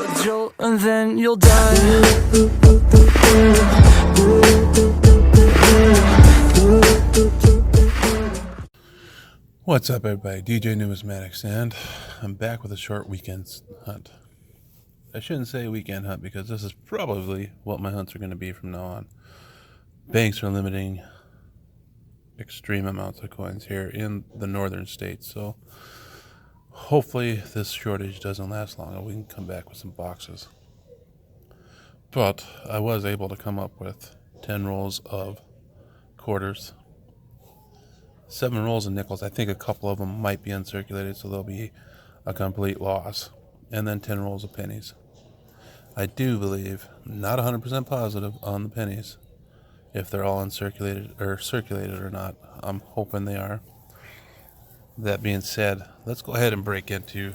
a jolt and then you'll die. What's up, everybody? DJ Numismatics, and I'm back with a short weekend hunt. I shouldn't say weekend hunt because this is probably what my hunts are going to be from now on. Banks are limiting extreme amounts of coins here in the northern states, so hopefully this shortage doesn't last long and we can come back with some boxes. But I was able to come up with 10 rolls of quarters, 7 rolls of nickels. I think a couple of them might be uncirculated, so they'll be a complete loss. And then 10 rolls of pennies. I do believe, not 100% positive on the pennies, if they're all uncirculated or circulated or not. I'm hoping they are. That being said, let's go ahead and break into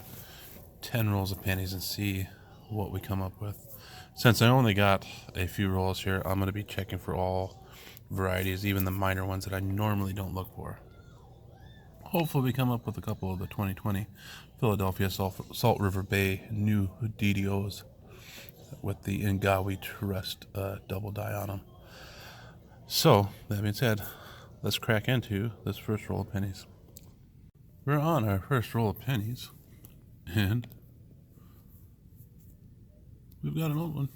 10 rolls of pennies and see what we come up with. Since I only got a few rolls here, I'm going to be checking for all varieties, even the minor ones that I normally don't look for. Hopefully we come up with a couple of the 2020 Philadelphia Salt River Bay new DDOs with the Ngawi Trust double die on them. So, that being said, let's crack into this first roll of pennies. We're on our first roll of pennies, and we've got an old one.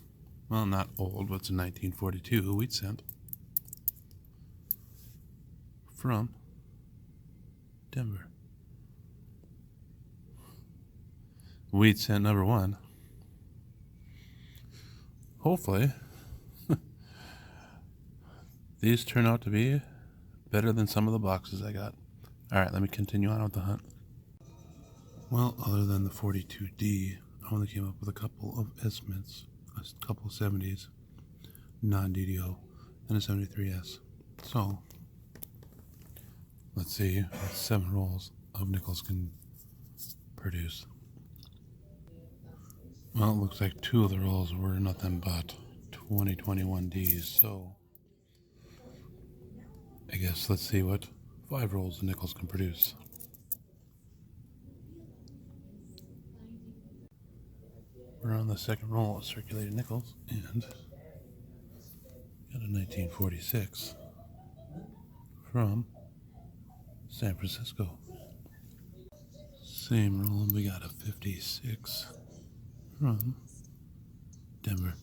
Well, not old, but it's a 1942 wheat cent from Denver. Wheat cent number 1. Hopefully, these turn out to be better than some of the boxes I got. Alright, let me continue on with the hunt. Well, other than the 42D, I only came up with a couple of S-mints, a couple of 70s, non-DDO, and a 73S. So, let's see what 7 rolls of nickels can produce. Well, it looks like 2 of the rolls were nothing but 2021 Ds, so I guess let's see what 5 rolls of nickels can produce. We're on the second roll of circulated nickels, and got a 1946 from San Francisco. Same roll, and we got a 56 from Denver.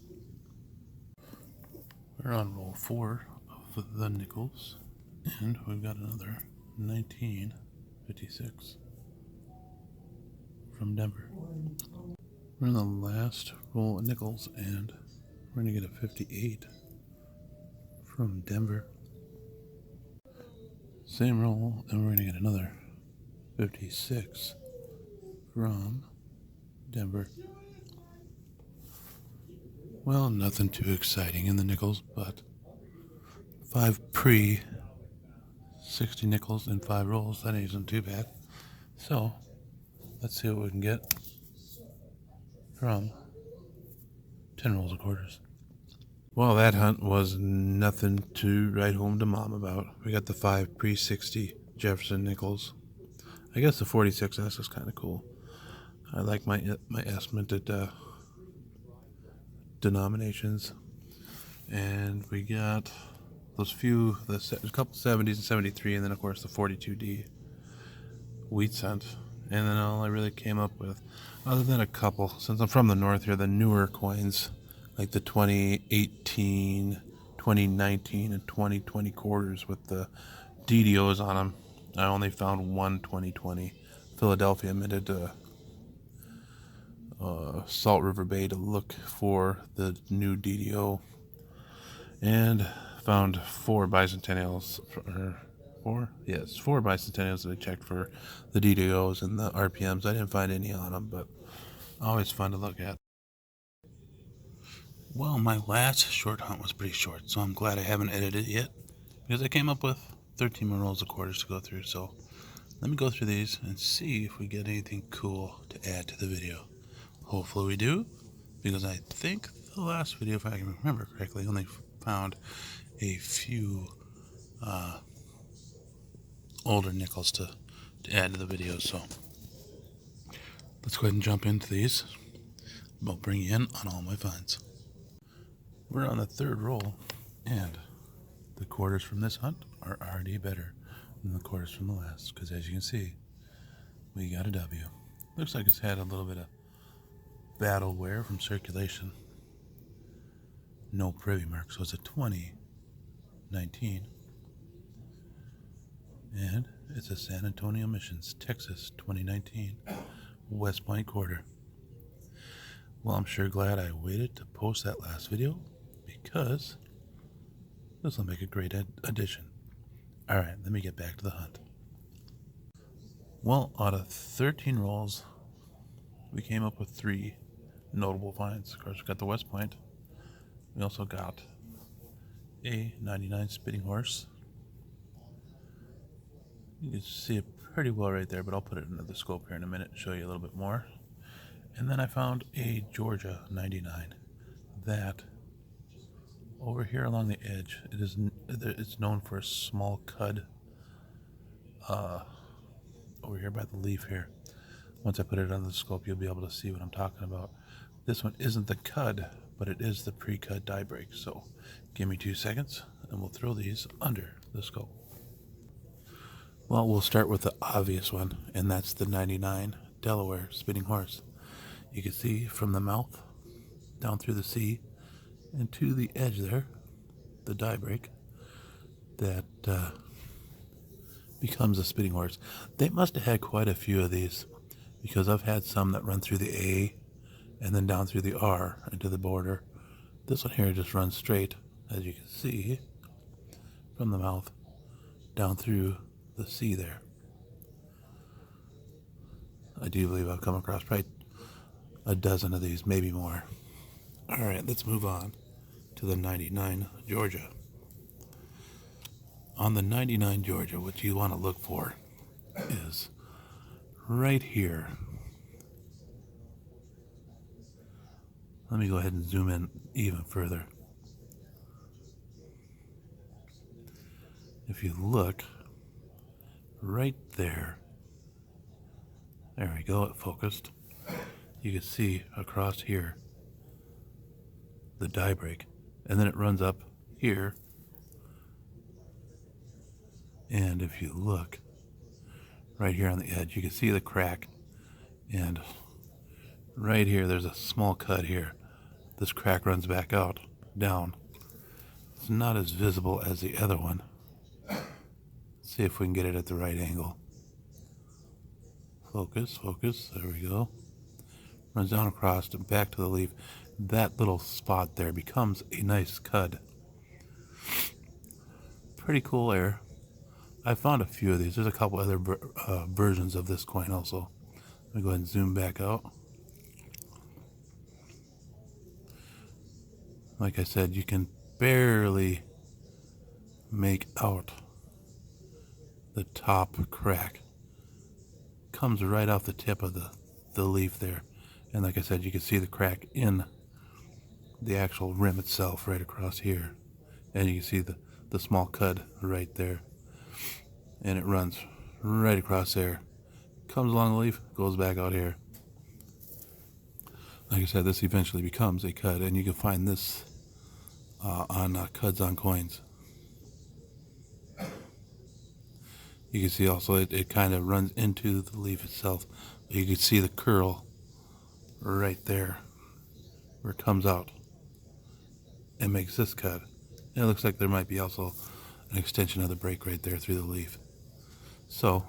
We're on roll 4 of the nickels, and we've got another 1956 from Denver. We're in the last roll of nickels, and we're going to get a 58 from Denver. Same roll, and we're going to get another 56 from Denver. Well, nothing too exciting in the nickels, but 5 pre-60 nickels in 5 rolls. That isn't too bad. So, let's see what we can get from 10 rolls of quarters. Well, that hunt was nothing to write home to Mom about. We got the 5 pre-60 Jefferson nickels. I guess the 46S is kind of cool. I like my S-minted denominations. And we got those few, a couple 70s and 73, and then of course the 42D wheat cent. And then all I really came up with, other than a couple, since I'm from the north here, the newer coins, like the 2018, 2019, and 2020 quarters with the DDOs on them. I only found one 2020 Philadelphia minted Salt River Bay to look for the new DDO, and found 4 bicentennials. 4 bicentennials that I checked for the DDOs and the RPMs. I didn't find any on them, but always fun to look at. Well, my last short hunt was pretty short, so I'm glad I haven't edited it yet, because I came up with 13 more rolls of quarters to go through. So let me go through these and see if we get anything cool to add to the video. Hopefully we do, because I think the last video, if I can remember correctly, only found a few older nickels to add to the video. So let's go ahead and jump into these. I'll bring you in on all my finds. We're on the third roll, and the quarters from this hunt are already better than the quarters from the last, because as you can see, we got a W. Looks like it's had a little bit of battle wear from circulation. No privy mark, so it's a 2019. And it's a San Antonio Missions, Texas 2019 West Point quarter. Well, I'm sure glad I waited to post that last video, because this will make a great addition. Alright, let me get back to the hunt. Well, out of 13 rolls, we came up with 3 notable finds. Of course, we got the West Point. We also got a 99 spitting horse. You can see it pretty well right there, but I'll put it into the scope here in a minute and show you a little bit more. And then I found a Georgia 99 that over here along the edge, it's known for a small cud over here by the leaf here. Once I put it under the scope, you'll be able to see what I'm talking about. This one isn't the cud, but it is the pre-cud die break. So give me 2 seconds and we'll throw these under the scope. Well, we'll start with the obvious one, and that's the 99 Delaware spitting horse. You can see from the mouth down through the C and to the edge there, the die break, that becomes a spitting horse. They must have had quite a few of these, because I've had some that run through the A and then down through the R into the border. This one here just runs straight, as you can see, from the mouth down through the C there. I do believe I've come across probably a dozen of these, maybe more. Alright, let's move on to the 99 Georgia. On the 99 Georgia, what you want to look for is right here. Let me go ahead and zoom in even further. If you look right there, there we go, it focused. You can see across here the die break, and then it runs up here. And if you look right here on the edge, you can see the crack, and right here there's a small cut here. This crack runs back out, down. It's not as visible as the other one. Let's see if we can get it at the right angle. Focus, focus, there we go. Runs down across and back to the leaf. That little spot there becomes a nice cud. Pretty cool air. I found a few of these. There's a couple other versions of this coin also. Let me go ahead and zoom back out. Like I said, you can barely make out the top crack. Comes right off the tip of the leaf there. And like I said, you can see the crack in the actual rim itself right across here. And you can see the small cud right there. And it runs right across there. Comes along the leaf, goes back out here. Like I said, this eventually becomes a cud, and you can find this on cuds on coins. You can see also it kind of runs into the leaf itself. You can see the curl right there where it comes out and makes this cud. And it looks like there might be also an extension of the break right there through the leaf. So,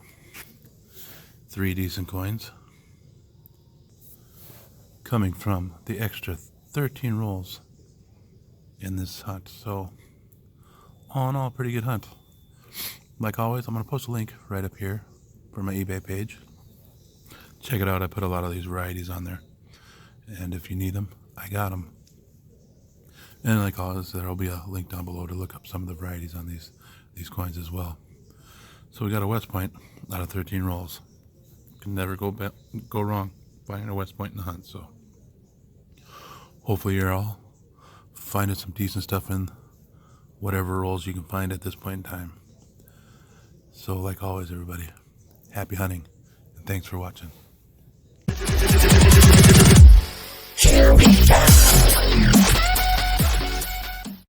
3 decent coins coming from the extra 13 rolls in this hunt. So, all in all, pretty good hunt. Like always, I'm going to post a link right up here for my eBay page. Check it out. I put a lot of these varieties on there. And if you need them, I got them. And like always, there will be a link down below to look up some of the varieties on these coins as well. So we got a West Point out of 13 rolls. Can never go wrong finding a West Point in the hunt. So hopefully you're all finding some decent stuff in whatever rolls you can find at this point in time. So like always, everybody, happy hunting, and thanks for watching.